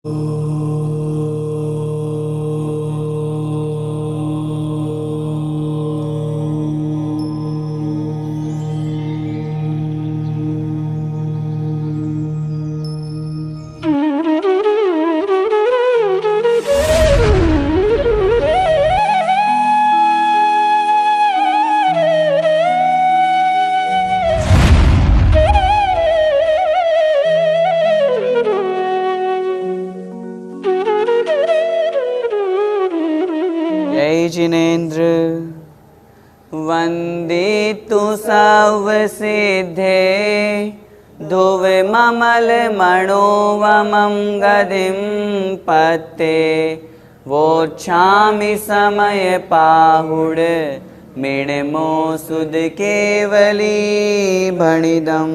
जय जिनेन्द्र वंदे तु सर्वसिद्धे धुवे ममल मनोवमं गदिं पत्ते वोच्छामि समय पाहुड मिणमो सुद केवली भणिदम।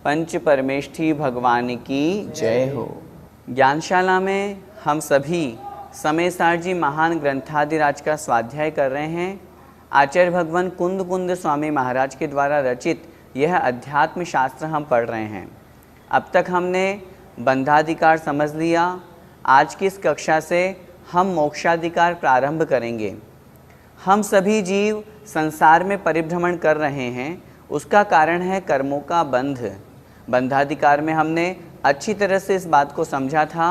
पंच परमेष्ठी भगवान की जय हो। ज्ञानशाला में हम सभी समय सार जी महान ग्रंथाधिराज का स्वाध्याय कर रहे हैं। आचार्य भगवान कुंद कुंद स्वामी महाराज के द्वारा रचित यह अध्यात्म शास्त्र हम पढ़ रहे हैं। अब तक हमने बंधाधिकार समझ लिया। आज की इस कक्षा से हम मोक्षाधिकार प्रारंभ करेंगे। हम सभी जीव संसार में परिभ्रमण कर रहे हैं, उसका कारण है कर्मों का बंध। बंधाधिकार में हमने अच्छी तरह से इस बात को समझा था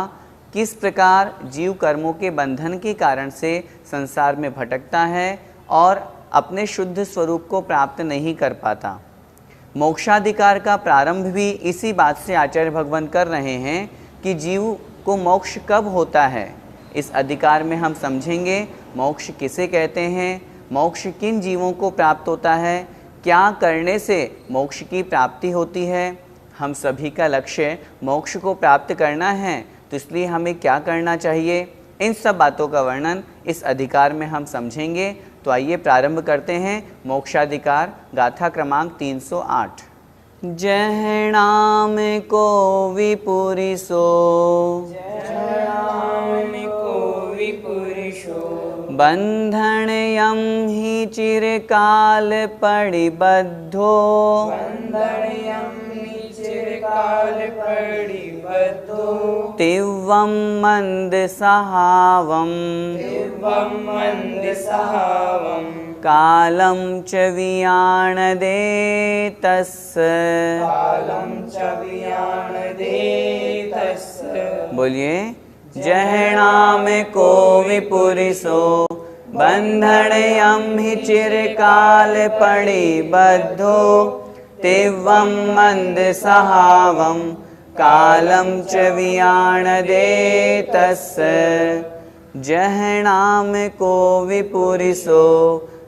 किस प्रकार जीव कर्मों के बंधन के कारण से संसार में भटकता है और अपने शुद्ध स्वरूप को प्राप्त नहीं कर पाता। मोक्षाधिकार का प्रारंभ भी इसी बात से आचार्य भगवान कर रहे हैं कि जीव को मोक्ष कब होता है। इस अधिकार में हम समझेंगे मोक्ष किसे कहते हैं, मोक्ष किन जीवों को प्राप्त होता है, क्या करने से मोक्ष की प्राप्ति होती है। हम सभी का लक्ष्य मोक्ष को प्राप्त करना है, तो इसलिए हमें क्या करना चाहिए, इन सब बातों का वर्णन इस अधिकार में हम समझेंगे। तो आइए प्रारंभ करते हैं मोक्षाधिकार गाथा क्रमांक 308। जय नाम को विपुरिसो, बंधन यम ही चिरकाल पड़िबद्धो, तिव्वं मंद सहावं, कालं च वियाणदे तस्य। बोलिए जय नाम को विपुरिसो, बंधन यम ही चिरकाल पड़िबद्धो, तिव्वं मंद सहावं, कालं च वियाणदे तस्य। जय नाम को विपुरिसो,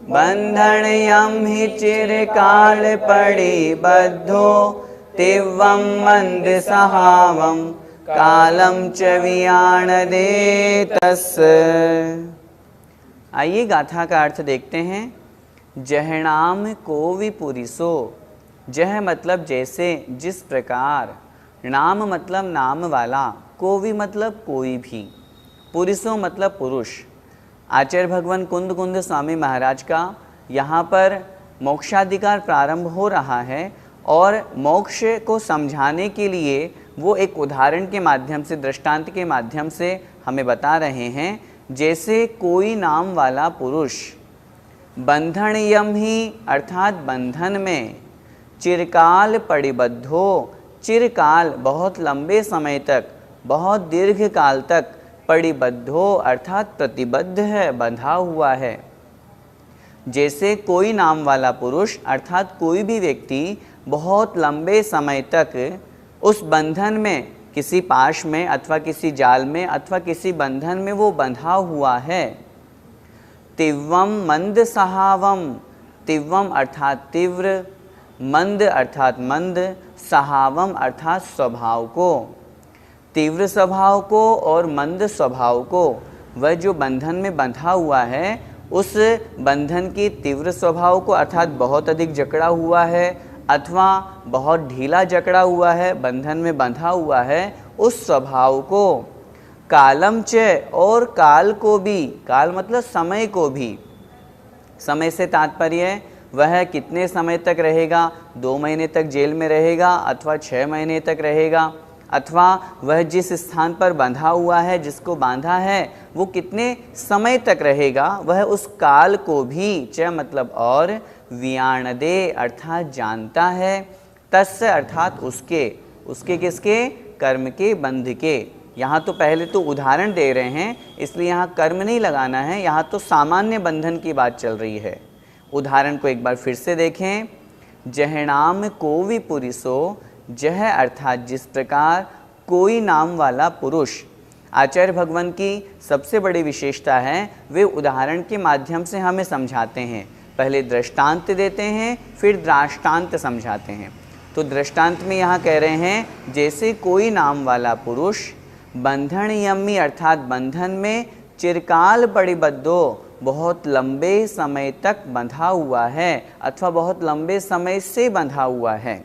बंधन यम ही चिरकाल पड़िबद्धो, तिव्वं मंद सहावं, कालं च वियाणदे तस्य। आइए गाथा का अर्थ देखते हैं। जय नाम को विपुरिसो, जह मतलब जैसे, जिस प्रकार, नाम मतलब नाम वाला, कोवि मतलब कोई भी, पुरुषो मतलब पुरुष। आचार्य भगवान कुंद कुंद स्वामी महाराज का यहाँ पर मोक्षाधिकार प्रारंभ हो रहा है और मोक्ष को समझाने के लिए वो एक उदाहरण के माध्यम से, दृष्टांत के माध्यम से हमें बता रहे हैं। जैसे कोई नाम वाला पुरुष बंधन यम ही अर्थात बंधन में, चिरकाल पड़िबद्धो, चिरकाल बहुत लंबे समय तक, बहुत दीर्घ काल तक, पड़िबद्धो अर्थात प्रतिबद्ध है, बंधा हुआ है। जैसे कोई नाम वाला पुरुष अर्थात कोई भी व्यक्ति बहुत लंबे समय तक उस बंधन में, किसी पाश में अथवा किसी जाल में अथवा किसी बंधन में वो बंधा हुआ है। तिव्वम मंद सहावम, तिव्वम अर्थात तीव्र, मंद अर्थात मंद, सहावम अर्थात स्वभाव को, तीव्र स्वभाव को और मंद स्वभाव को। वह जो बंधन में बंधा हुआ है उस बंधन की तीव्र स्वभाव को अर्थात बहुत अधिक जकड़ा हुआ है अथवा बहुत ढीला जकड़ा हुआ है, बंधन में बंधा हुआ है, उस स्वभाव को, कालम च और काल को भी, काल मतलब समय को भी, समय से तात्पर्य वह कितने समय तक रहेगा, 2 महीने तक जेल में रहेगा अथवा 6 महीने तक रहेगा अथवा वह जिस स्थान पर बंधा हुआ है, जिसको बांधा है, वो कितने समय तक रहेगा, वह उस काल को भी, च मतलब और, वियाणदे अर्थात जानता है, तस्य अर्थात उसके किसके, कर्म के, बंध के। यहाँ तो पहले तो उदाहरण दे रहे हैं, इसलिए यहाँ कर्म नहीं लगाना है, यहाँ तो सामान्य बंधन की बात चल रही है। उदाहरण को एक बार फिर से देखें। जहनाम को विपुरिसो, जह अर्थात जिस प्रकार, कोई नाम वाला पुरुष। आचार्य भगवान की सबसे बड़ी विशेषता है, वे उदाहरण के माध्यम से हमें समझाते हैं। पहले दृष्टांत देते हैं, फिर दृष्टांत समझाते हैं। तो दृष्टांत में यहाँ कह रहे हैं, जैसे कोई नाम वाला पुरुष बंधन यमी अर्थात बंधन में, चिरकाल परिबद्धो बहुत लंबे समय तक बंधा हुआ है, अथवा बहुत लंबे समय से बंधा हुआ है,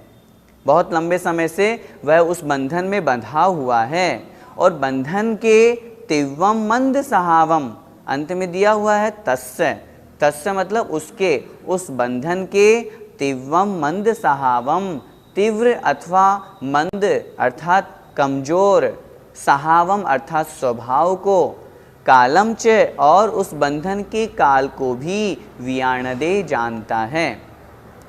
बहुत लंबे समय से वह उस बंधन में बंधा हुआ है। और बंधन के तीव्रम मंद सहावम, अंत में दिया हुआ है तस्य, तस्य मतलब उसके, उस बंधन के तीव्रम मंद सहावम, तीव्र अथवा मंद अर्थात कमजोर, सहावम अर्थात स्वभाव को, कालम च और उस बंधन के काल को भी वियाणदे जानता है।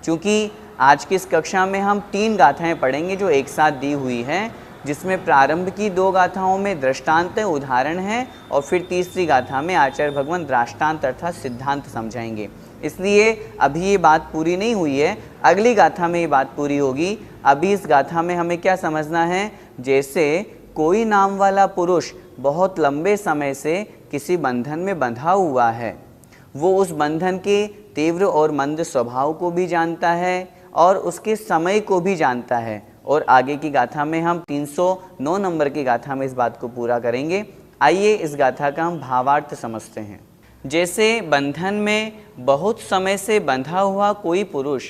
चूँकि आज की इस कक्षा में हम 3 गाथाएं पढ़ेंगे जो एक साथ दी हुई हैं, जिसमें प्रारंभ की 2 गाथाओं में दृष्टांत उदाहरण है और फिर तीसरी गाथा में आचार्य भगवान दृष्टांत अर्थात सिद्धांत समझाएंगे। इसलिए अभी ये बात पूरी नहीं हुई है, अगली गाथा में ये बात पूरी होगी। अभी इस गाथा में हमें क्या समझना है, जैसे कोई नाम वाला पुरुष बहुत लंबे समय से किसी बंधन में बंधा हुआ है, वो उस बंधन के तीव्र और मंद स्वभाव को भी जानता है और उसके समय को भी जानता है। और आगे की गाथा में हम 309 नंबर की गाथा में इस बात को पूरा करेंगे। आइए इस गाथा का हम भावार्थ समझते हैं। जैसे बंधन में बहुत समय से बंधा हुआ कोई पुरुष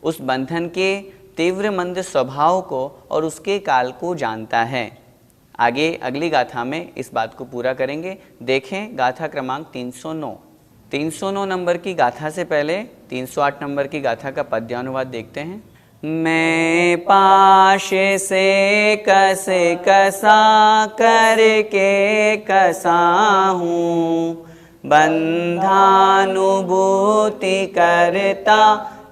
उस बंधन के तीव्र मंद स्वभाव को और उसके काल को जानता है। आगे अगली गाथा में इस बात को पूरा करेंगे। देखें गाथा क्रमांक 309। 309 नंबर की गाथा से पहले 308 नंबर की गाथा का पद्यानुवाद देखते हैं। मैं पाश से कसे कसा करके कसा हूँ, बंधानुभूति करता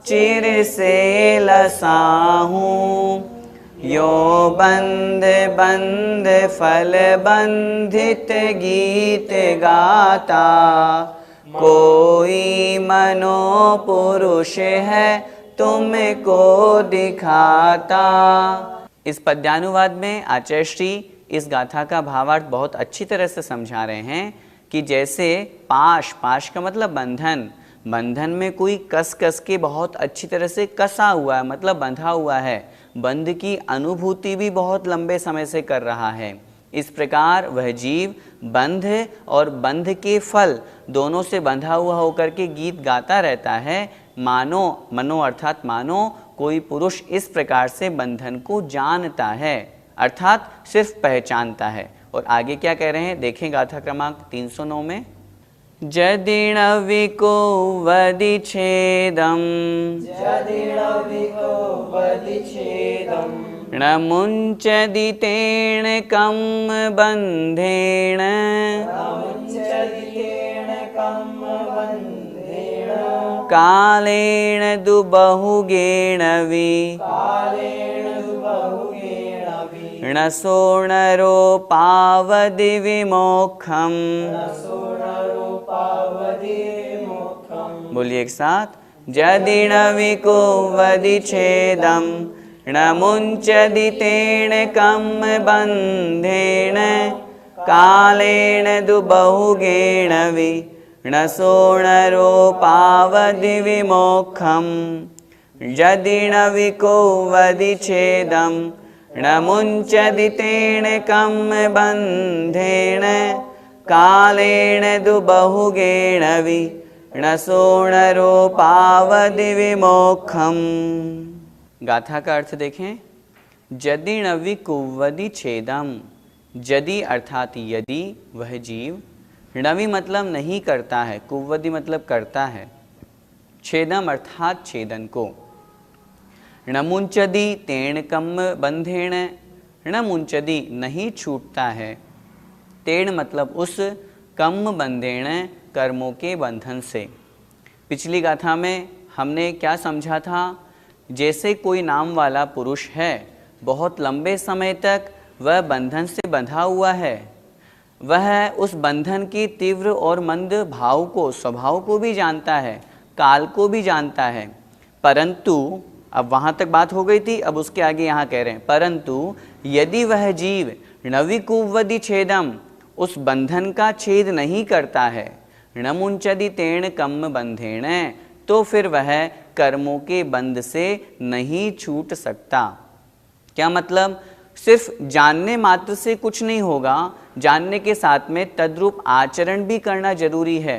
चिर से लसा हूँ। यो बंध बंध फल बंधित गीत गाता, कोई मनो पुरुष है तुमको दिखाता। इस पद्यानुवाद में आचार्य श्री इस गाथा का भावार्थ बहुत अच्छी तरह से समझा रहे हैं कि जैसे पाश, पाश का मतलब बंधन, बंधन में कोई कस कस के बहुत अच्छी तरह से कसा हुआ है, मतलब बंधा हुआ है, बंध की अनुभूति भी बहुत लंबे समय से कर रहा है। इस प्रकार वह जीव बंध और बंध के फल दोनों से बंधा हुआ होकर के गीत गाता रहता है। मानो, मनो अर्थात मानो, कोई पुरुष इस प्रकार से बंधन को जानता है, अर्थात सिर्फ पहचानता है। और आगे क्या कह रहे हैं, देखें गाथा क्रमांक 309 में। जदिणविको वदिच्छेदं, न मुञ्चति तेन कं बन्धेन, कालेन दुबहुगेण वि, न सोणरोपावधि विमोक्षम्। बोलिए एक साथ। जदिणविको वदिच्छेदं, न मुञ्चति तेन कं बन्धेन, कालेन दुबहुगेण वि, न सोणरोपावधि विमोक्षम्। जदिणविको वदिच्छेदं, न मुञ्चति तेन कं बन्धेन, कालेन दुबहुगेण वि, न सोणरोपावधि विमोक्षम्। गाथा का अर्थ देखें। जदिणवि कुवदि छेदम, जदि अर्थात यदि वह जीव, णवि मतलब नहीं करता है, कुवदि मतलब करता है, छेदम अर्थात छेदन को, णमुंचदि तेन कम बंधेन न मुंचदी नहीं छूटता है। तेण मतलब उस, कम बंधेण कर्मों के बंधन से। पिछली गाथा में हमने क्या समझा था, जैसे कोई नाम वाला पुरुष है, बहुत लंबे समय तक वह बंधन से बंधा हुआ है, वह उस बंधन की तीव्र और मंद भाव को, स्वभाव को भी जानता है, काल को भी जानता है। परंतु अब वहाँ तक बात हो गई थी, अब उसके आगे यहाँ कह रहे हैं, परंतु यदि वह जीव नविकुवदि छेदम, उस बंधन का छेद नहीं करता है, न मुंचदि तेण कम बंधेण, तो फिर वह कर्मों के बंध से नहीं छूट सकता। क्या मतलब, सिर्फ जानने मात्र से कुछ नहीं होगा, जानने के साथ में तद्रूप आचरण भी करना जरूरी है।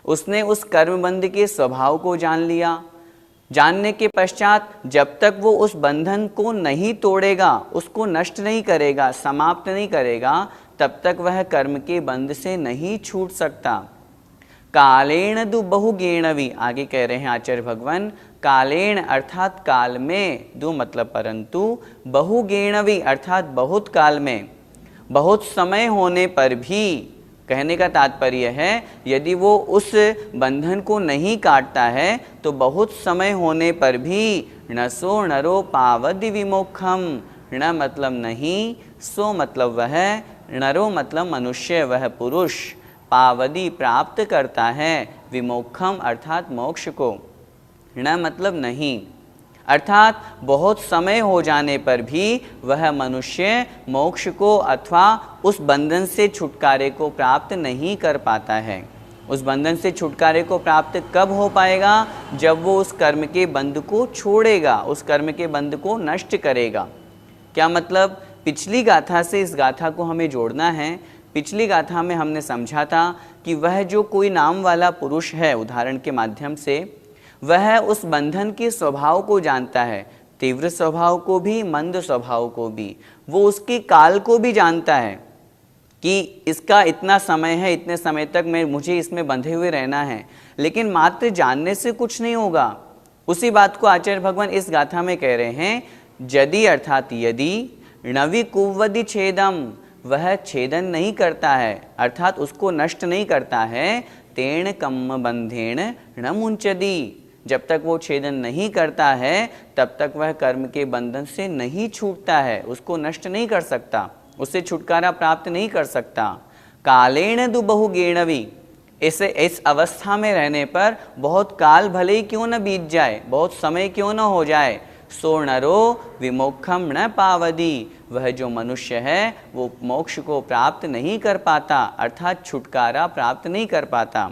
उसने उस कर्मबंध के स्वभाव को जान लिया, जानने के पश्चात जब तक वो उस बंधन को नहीं तोड़ेगा, उसको नष्ट नहीं करेगा, समाप्त नहीं करेगा, तब तक वह कर्म के बंध से नहीं छूट सकता। कालेण दु बहुगेणवी, आगे कह रहे हैं आचार्य भगवान, कालेण अर्थात काल में, दु मतलब परंतु, बहुगेणवी अर्थात बहुत काल में, बहुत समय होने पर भी, कहने का तात्पर्य है यदि वो उस बंधन को नहीं काटता है तो बहुत समय होने पर भी नसो नरो पावदि विमोक्षम, न मतलब नहीं, सो मतलब वह, नरो मतलब मनुष्य, वह पुरुष, पावदि प्राप्त करता है, विमोक्षम अर्थात मोक्ष को, न मतलब नहीं, अर्थात बहुत समय हो जाने पर भी वह मनुष्य मोक्ष को अथवा उस बंधन से छुटकारे को प्राप्त नहीं कर पाता है। उस बंधन से छुटकारे को प्राप्त कब हो पाएगा, जब वो उस कर्म के बंध को छोड़ेगा, उस कर्म के बंध को नष्ट करेगा। क्या मतलब, पिछली गाथा से इस गाथा को हमें जोड़ना है। पिछली गाथा में हमने समझा था कि वह जो कोई नाम वाला पुरुष है, उदाहरण के माध्यम से, वह उस बंधन के स्वभाव को जानता है, तीव्र स्वभाव को भी, मंद स्वभाव को भी, वो उसके काल को भी जानता है कि इसका इतना समय है, इतने समय तक मुझे इसमें बंधे हुए रहना है। लेकिन मात्र जानने से कुछ नहीं होगा। उसी बात को आचार्य भगवान इस गाथा में कह रहे हैं, यदि अर्थात यदि नविकुवदि छेदम, वह छेदन नहीं करता है, अर्थात उसको नष्ट नहीं करता है, तेण कम बंधेण न मुंचदी, जब तक वो छेदन नहीं करता है तब तक वह कर्म के बंधन से नहीं छूटता है, उसको नष्ट नहीं कर सकता, उससे छुटकारा प्राप्त नहीं कर सकता। कालेण दु बहुगेणवी, इस अवस्था में रहने पर बहुत काल भले ही क्यों न बीत जाए, बहुत समय क्यों न हो जाए, सो नरो विमोक्षम न पावदी, वह जो मनुष्य है वो मोक्ष को प्राप्त नहीं कर पाता, अर्थात छुटकारा प्राप्त नहीं कर पाता।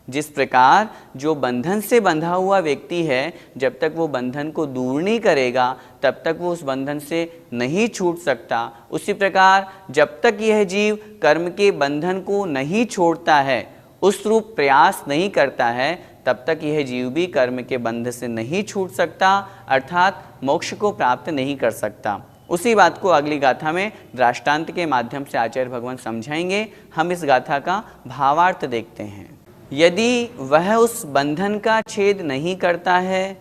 जिस प्रकार जो बंधन से बंधा हुआ व्यक्ति है, जब तक वो बंधन को दूर नहीं करेगा तब तक वो उस बंधन से नहीं छूट सकता, उसी प्रकार जब तक यह जीव कर्म के बंधन को नहीं छोड़ता है, उस रूप प्रयास नहीं करता है, तब तक यह जीव भी कर्म के बंध से नहीं छूट सकता, अर्थात मोक्ष को प्राप्त नहीं कर सकता। उसी बात को अगली गाथा में दृष्टांत के माध्यम से आचार्य भगवान समझाएंगे। हम इस गाथा का भावार्थ देखते हैं। यदि वह उस बंधन का छेद नहीं करता है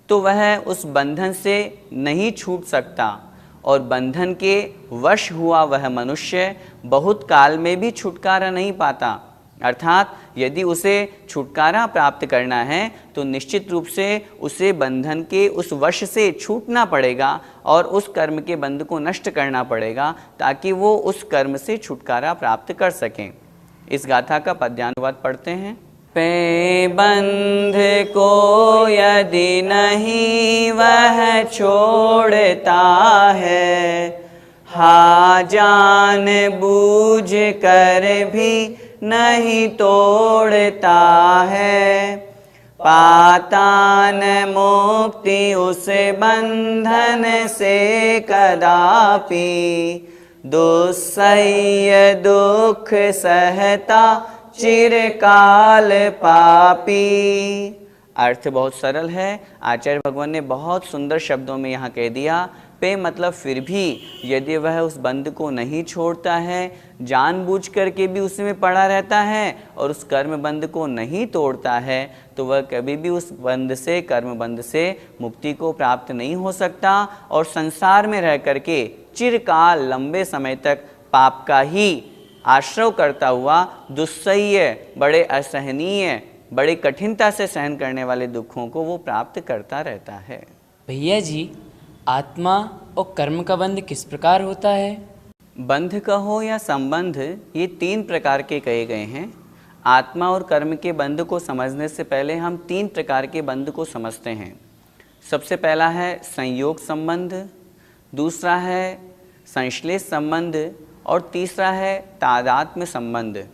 तो वह उस बंधन से नहीं छूट सकता, और बंधन के वश हुआ वह मनुष्य बहुत काल में भी छुटकारा नहीं पाता। अर्थात यदि उसे छुटकारा प्राप्त करना है तो निश्चित रूप से उसे बंधन के उस वश से छूटना पड़ेगा और उस कर्म के बंध को नष्ट करना पड़ेगा, ताकि वो उस कर्म से छुटकारा प्राप्त कर सकें। इस गाथा का पद्यानुवाद पढ़ते हैं। पे बंध को यदि नहीं वह छोड़ता है, हा जान बूझ कर भी नहीं तोड़ता है, पाता न मुक्ति उस बंधन से कदापि, दुस्सह्य दुख सहता चिरकाल पापी। अर्थ बहुत सरल है। आचार्य भगवान ने बहुत सुंदर शब्दों में यहाँ कह दिया, पे मतलब फिर भी यदि वह उस बंध को नहीं छोड़ता है, जानबूझ करके भी उसमें पड़ा रहता है और उस कर्म बंध को नहीं तोड़ता है, तो वह कभी भी उस बंध से, कर्म बंध से मुक्ति को प्राप्त नहीं हो सकता और संसार में रह करके चिरकाल लंबे समय तक पाप का ही आश्रय करता हुआ दुस्सह्य, बड़े असहनीय, बड़े कठिनता से सहन करने वाले दुखों को वो प्राप्त करता रहता है। भैया जी, आत्मा और कर्म का बंध किस प्रकार होता है? बंध कहो या संबंध, ये 3 प्रकार के कहे गए हैं। आत्मा और कर्म के बंध को समझने से पहले हम 3 प्रकार के बंध को समझते हैं। सबसे पहला है संयोग संबंध, दूसरा है संश्लेष संबंध और तीसरा है तादात्म्य संबंध।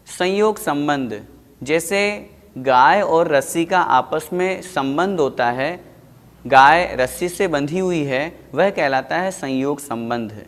संयोग संबंध, जैसे गाय और रस्सी का आपस में संबंध होता है, गाय रस्सी से बंधी हुई है, वह कहलाता है संयोग संबंध।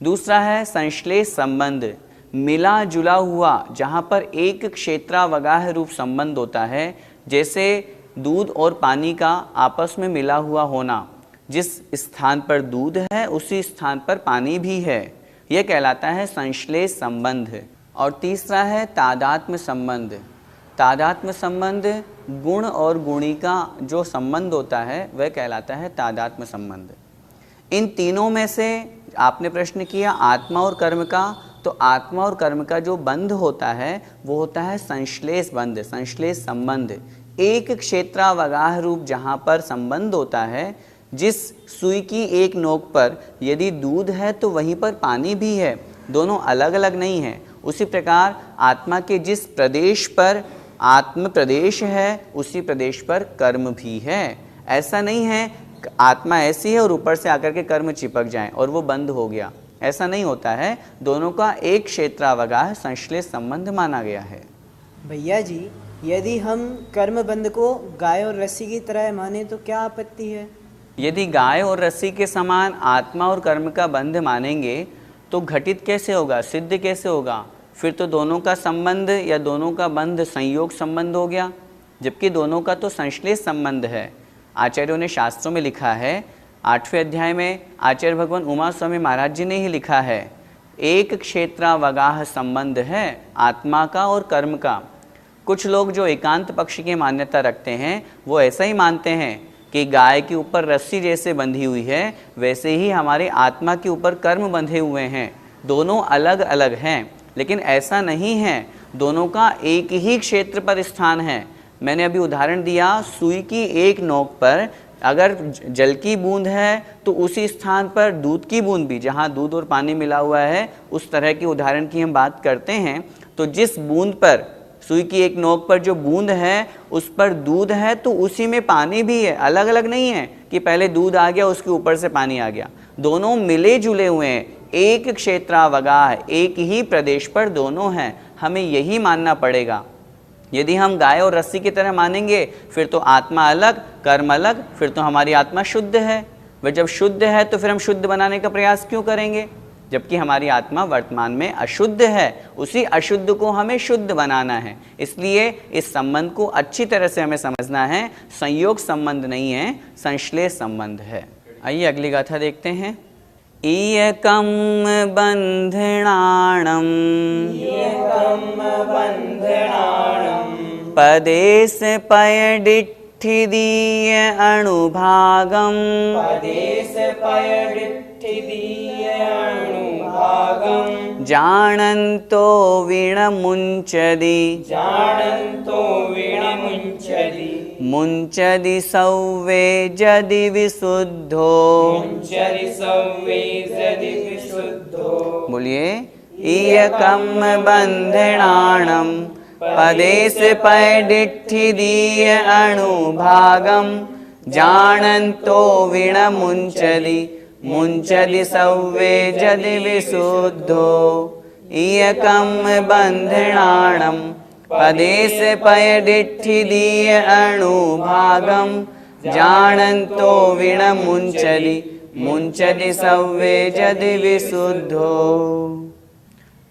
दूसरा है संश्लेष संबंध, मिला जुला हुआ, जहाँ पर एक क्षेत्रावगाह रूप संबंध होता है, जैसे दूध और पानी का आपस में मिला हुआ होना, जिस स्थान पर दूध है उसी स्थान पर पानी भी है, यह कहलाता है संश्लेष संबंध। और तीसरा है तादात्म्य संबंध। तादात्म्य संबंध गुण और गुणी का जो संबंध होता है वह कहलाता है तादात्म्य संबंध। इन तीनों में से आपने प्रश्न किया आत्मा और कर्म का, तो आत्मा और कर्म का जो बंध होता है वो होता है संश्लेष बंध, संश्लेष संबंध। एक क्षेत्रावगाह रूप जहाँ पर संबंध होता है, जिस सुई की एक नोक पर यदि दूध है तो वहीं पर पानी भी है, दोनों अलग अलग नहीं है। उसी प्रकार आत्मा के जिस प्रदेश पर आत्म प्रदेश है उसी प्रदेश पर कर्म भी है। ऐसा नहीं है आत्मा ऐसी है और ऊपर से आकर के कर्म चिपक जाएं और वो बंद हो गया, ऐसा नहीं होता है। दोनों का एक क्षेत्रावगाह संश्लेष संबंध माना गया है। भैया जी, यदि हम कर्म बंध को गाय और रस्सी की तरह माने तो क्या आपत्ति है? यदि गाय और रस्सी के समान आत्मा और कर्म का बंध मानेंगे तो घटित कैसे होगा, सिद्ध कैसे होगा? फिर तो दोनों का संबंध या दोनों का बंध संयोग संबंध हो गया, जबकि दोनों का तो संश्लेष संबंध है। आचार्यों ने शास्त्रों में लिखा है, 8वें अध्याय में आचार्य भगवान उमा स्वामी महाराज जी ने ही लिखा है, एक क्षेत्रावगाह संबंध है आत्मा का और कर्म का। कुछ लोग जो एकांत पक्ष की मान्यता रखते हैं वो ऐसा ही मानते हैं कि गाय के ऊपर रस्सी जैसे बंधी हुई है वैसे ही हमारे आत्मा के ऊपर कर्म बंधे हुए हैं, दोनों अलग अलग हैं। लेकिन ऐसा नहीं है, दोनों का एक ही क्षेत्र पर स्थान है। मैंने अभी उदाहरण दिया, सुई की एक नोक पर अगर जल की बूंद है तो उसी स्थान पर दूध की बूंद भी, जहाँ दूध और पानी मिला हुआ है, उस तरह की उदाहरण की हम बात करते हैं। तो जिस बूंद पर, सुई की एक नोक पर जो बूंद है उस पर दूध है तो उसी में पानी भी है, अलग अलग नहीं है कि पहले दूध आ गया उसके ऊपर से पानी आ गया। दोनों मिले जुले हुए हैं, एक क्षेत्रावगाह, एक ही प्रदेश पर दोनों हैं। हमें यही मानना पड़ेगा। यदि हम गाय और रस्सी की तरह मानेंगे फिर तो आत्मा अलग, कर्म अलग, फिर तो हमारी आत्मा शुद्ध है। वह जब शुद्ध है तो फिर हम शुद्ध बनाने का प्रयास क्यों करेंगे, जबकि हमारी आत्मा वर्तमान में अशुद्ध है। उसी अशुद्ध को हमें शुद्ध बनाना है। इसलिए इस संबंध को अच्छी तरह से हमें समझना है, संयोग संबंध नहीं है, संश्लेष संबंध है। आइए अगली गाथा देखते हैं। इयकम बंधनाणम पदेश पयडिठ्ठिदीय अणुभागम जानन्तो विणमुञ्चदि मुञ्चदि सौवे जदि विशुद्धो। बोलिए, इयकम बंधनाणम पदेश पैडिठ्ठिदीय अणुभागम जानन्तो विणमुञ्चदि मुञ्चदि सौवे जदि विशुद्धो। इयकम बंधनाणम पदेश पयडिठ्ठिदीय अणुभागम जानन्तो विणमुञ्चदि मुञ्चदि सौवे जदि विशुद्धो।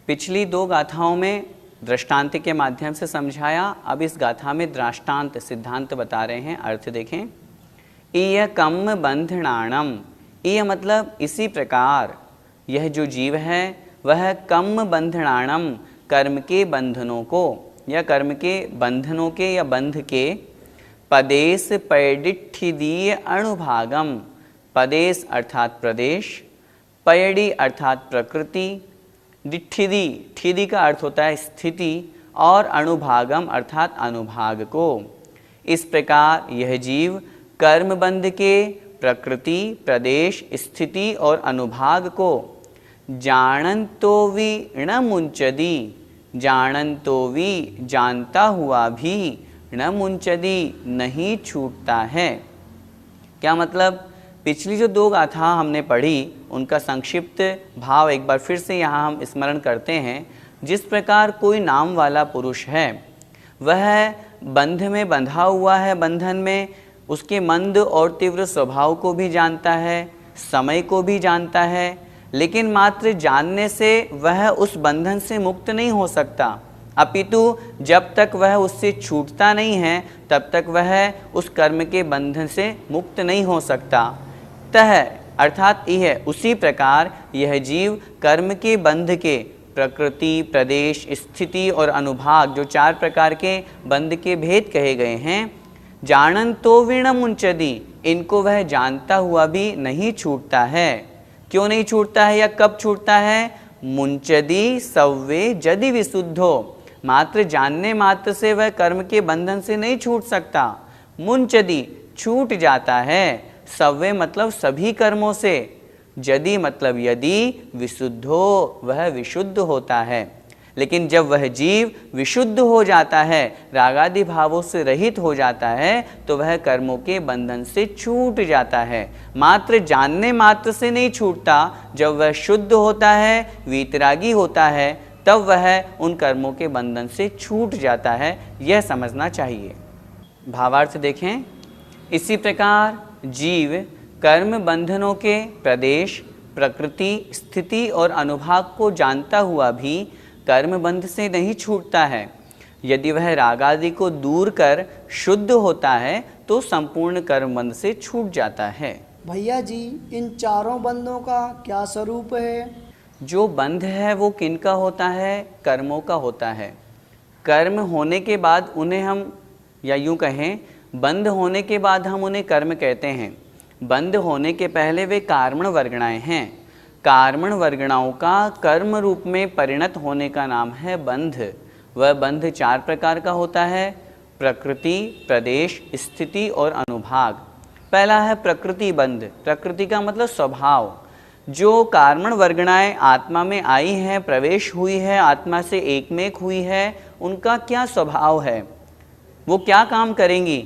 पिछली 2 गाथाओं में दृष्टांत के माध्यम से समझाया, अब इस गाथा में दृष्टांत सिद्धांत बता रहे हैं। अर्थ देखें। इयकम बंधनाणम, यह मतलब इसी प्रकार यह जो जीव है वह कम बंधनाणम कर्म के बंधनों को या कर्म के बंधनों के या बंध के पदेश पैडिठिदीय अणुभागम, पदेश अर्थात प्रदेश, पैडी अर्थात प्रकृति, डिठिदी ठिदी का अर्थ होता है स्थिति और अणुभागम अर्थात अनुभाग को। इस प्रकार यह जीव कर्म बंध के प्रकृति, प्रदेश, स्थिति और अनुभाग को जानंतो भी न मुंचदी, जानंतो भी जानता हुआ भी न मुंचदी नहीं छूटता है। क्या मतलब? पिछली जो 2 गाथा हमने पढ़ी उनका संक्षिप्त भाव एक बार फिर से यहाँ हम स्मरण करते हैं। जिस प्रकार कोई नाम वाला पुरुष है वह बंध में बंधा हुआ है, बंधन में उसके मंद और तीव्र स्वभाव को भी जानता है, समय को भी जानता है, लेकिन मात्र जानने से वह उस बंधन से मुक्त नहीं हो सकता, अपितु जब तक वह उससे छूटता नहीं है तब तक वह उस कर्म के बंधन से मुक्त नहीं हो सकता। तह अर्थात यह उसी प्रकार यह जीव कर्म के बंध के प्रकृति, प्रदेश, स्थिति और अनुभाग जो 4 प्रकार के बंध के भेद कहे गए हैं, जानन तो विण मुंचदी, इनको वह जानता हुआ भी नहीं छूटता है। क्यों नहीं छूटता है या कब छूटता है? मुंचदी सव्वे यदि विशुद्धो, मात्र जानने मात्र से वह कर्म के बंधन से नहीं छूट सकता। मुंचदी छूट जाता है, सव्वे मतलब सभी कर्मों से, यदि मतलब यदि, विशुद्धो वह विशुद्ध होता है। लेकिन जब वह जीव विशुद्ध हो जाता है, रागादि भावों से रहित हो जाता है, तो वह कर्मों के बंधन से छूट जाता है। मात्र जानने मात्र से नहीं छूटता, जब वह शुद्ध होता है, वीतरागी होता है, तब वह उन कर्मों के बंधन से छूट जाता है। यह समझना चाहिए। भावार्थ देखें। इसी प्रकार जीव कर्म बंधनों के प्रदेश, प्रकृति, स्थिति और अनुभाग को जानता हुआ भी कर्म बंध से नहीं छूटता है। यदि वह रागादि को दूर कर शुद्ध होता है तो संपूर्ण कर्म बंध से छूट जाता है। भैया जी, इन चारों बंधों का क्या स्वरूप है? जो बंध है वो किनका होता है? कर्मों का होता है। कर्म होने के बाद उन्हें हम, या यूं कहें बंध होने के बाद हम उन्हें कर्म कहते हैं। बंध होने के पहले वे कार्मण वर्गणाएं हैं। कार्मण वर्गणाओं का कर्म रूप में परिणत होने का नाम है बंध। वह बंध 4 प्रकार का होता है: प्रकृति, प्रदेश, स्थिति और अनुभाग। पहला है प्रकृति बंध। प्रकृति का मतलब स्वभाव। जो कार्मण वर्गणाएं आत्मा में आई हैं, प्रवेश हुई है, आत्मा से एक में एक हुई है, उनका क्या स्वभाव है, वो क्या काम करेंगी।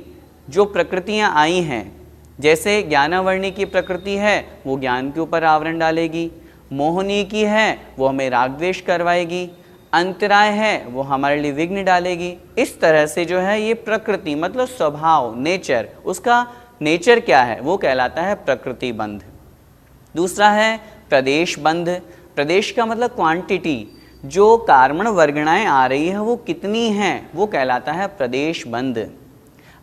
जो प्रकृतियां आई हैं, जैसे ज्ञानावर्णी की प्रकृति है वो ज्ञान के ऊपर आवरण डालेगी, मोहनी की है वो हमें राग द्वेष करवाएगी, अंतराय है वो हमारे लिए विघ्न डालेगी। इस तरह से जो है ये प्रकृति मतलब स्वभाव, नेचर, उसका नेचर क्या है वो कहलाता है प्रकृति बंध। दूसरा है प्रदेश बंध। प्रदेश का मतलब क्वांटिटी। जो कार्मण वर्गणाएं आ रही है वो कितनी हैं वो कहलाता है प्रदेश बंध।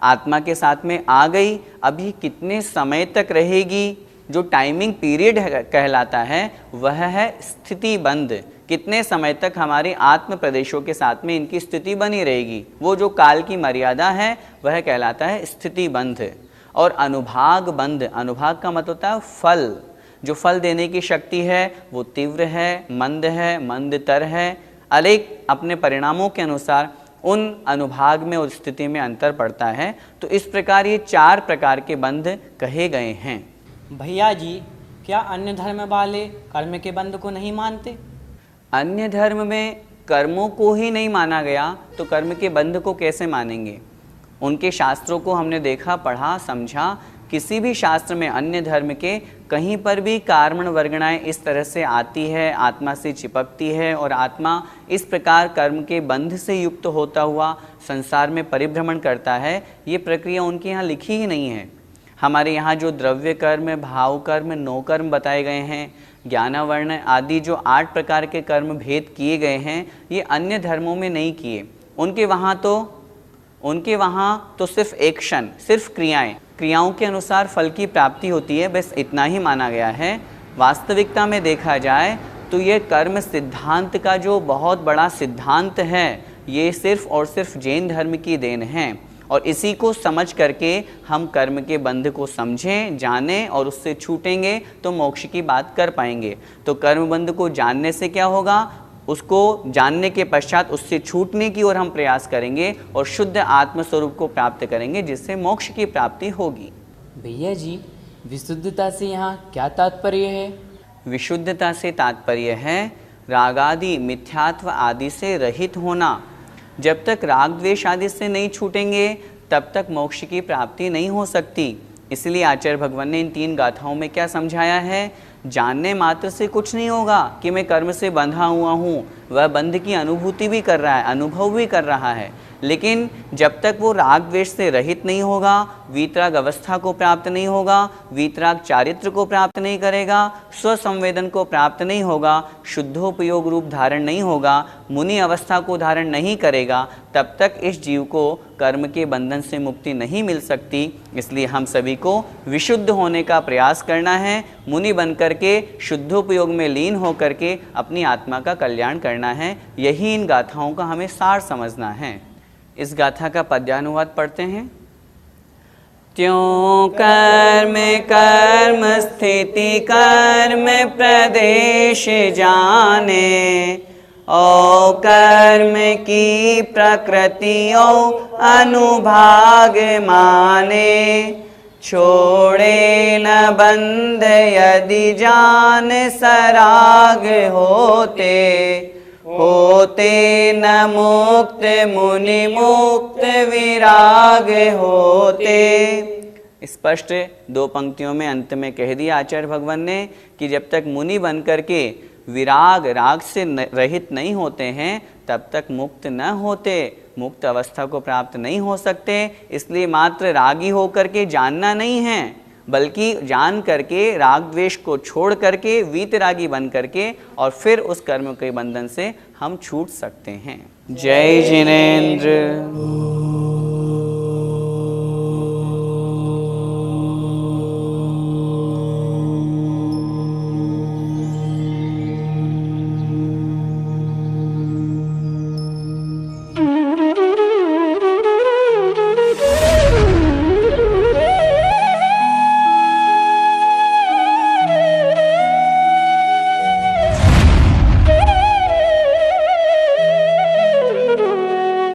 आत्मा के साथ में आ गई, अभी कितने समय तक रहेगी, जो टाइमिंग पीरियड कहलाता है वह है स्थिति बंध। कितने समय तक हमारे आत्म प्रदेशों के साथ में इनकी स्थिति बनी रहेगी, वो जो काल की मर्यादा है वह कहलाता है स्थिति बंध। और अनुभाग बंध। अनुभाग का मतलब होता है फल। जो फल देने की शक्ति है वो तीव्र है, मंद है, मंदतर है, अनेक अपने परिणामों के अनुसार उन अनुभाग में और स्थिति में अंतर पड़ता है। तो इस प्रकार ये 4 प्रकार के बंध कहे गए हैं। भैया जी, क्या अन्य धर्म वाले कर्म के बंध को नहीं मानते? अन्य धर्म में कर्मों को ही नहीं माना गया तो कर्म के बंध को कैसे मानेंगे। उनके शास्त्रों को हमने देखा, पढ़ा, समझा। किसी भी शास्त्र में अन्य धर्म के कहीं पर भी कार्मण वर्गणाएं इस तरह से आती है, आत्मा से चिपकती है और आत्मा इस प्रकार कर्म के बंध से युक्त होता हुआ संसार में परिभ्रमण करता है, ये प्रक्रिया उनके यहाँ लिखी ही नहीं है। हमारे यहाँ जो द्रव्य कर्म, भाव कर्म, नो कर्म बताए गए हैं, ज्ञानावर्ण आदि जो 8 प्रकार के कर्म भेद किए गए हैं, ये अन्य धर्मों में नहीं किए। उनके वहाँ तो सिर्फ एक्शन, सिर्फ क्रियाएं, क्रियाओं के अनुसार फल की प्राप्ति होती है, बस इतना ही माना गया है। वास्तविकता में देखा जाए तो ये कर्म सिद्धांत का जो बहुत बड़ा सिद्धांत है, ये सिर्फ और सिर्फ जैन धर्म की देन है। और इसी को समझ करके हम कर्म के बंध को समझें, जानें और उससे छूटेंगे तो मोक्ष की बात कर पाएंगे। तो कर्म बंध को जानने से क्या होगा, उसको जानने के पश्चात उससे छूटने की ओर हम प्रयास करेंगे और शुद्ध आत्मस्वरूप को प्राप्त करेंगे, जिससे मोक्ष की प्राप्ति होगी। भैया जी, विशुद्धता से यहाँ क्या तात्पर्य है? विशुद्धता से तात्पर्य है रागादि मिथ्यात्व आदि से रहित होना। जब तक राग द्वेष आदि से नहीं छूटेंगे तब तक मोक्ष की प्राप्ति नहीं हो सकती। इसलिए आचार्य भगवान ने इन 3 गाथाओं में क्या समझाया है, जानने मात्र से कुछ नहीं होगा कि मैं कर्म से बंधा हुआ हूँ। वह बंध की अनुभूति भी कर रहा है, अनुभव भी कर रहा है, लेकिन जब तक वो राग द्वेष से रहित नहीं होगा, वीतराग अवस्था को प्राप्त नहीं होगा, वीतराग चारित्र को प्राप्त नहीं करेगा, स्वसंवेदन को प्राप्त नहीं होगा, शुद्धोपयोग रूप धारण नहीं होगा, मुनि अवस्था को धारण नहीं करेगा, तब तक इस जीव को कर्म के बंधन से मुक्ति नहीं मिल सकती। इसलिए हम सभी को विशुद्ध होने का प्रयास करना है, मुनि बन करके शुद्धोपयोग में लीन हो करके अपनी आत्मा का कल्याण करना है। यही इन गाथाओं का हमें सार समझना है। इस गाथा का पद्यानुवाद पढ़ते हैं। त्यों कर्म कर्म स्थिति कर्म प्रदेश जाने, ओ कर्म की प्रकृति ओ अनुभाग माने, छोड़े न बंध यदि जान सराग होते न मुक्त मुनि मुक्त विराग होते। स्पष्ट 2 पंक्तियों में अंत में कह दिया आचार्य भगवान ने कि जब तक मुनि बन करके विराग राग से रहित नहीं होते हैं तब तक मुक्त न होते, मुक्त अवस्था को प्राप्त नहीं हो सकते। इसलिए मात्र रागी होकर के जानना नहीं है, बल्कि जान करके राग द्वेष को छोड़ करके वीतरागी बन करके और फिर उस कर्म के बंधन से हम छूट सकते हैं। जय जिनेंद्र।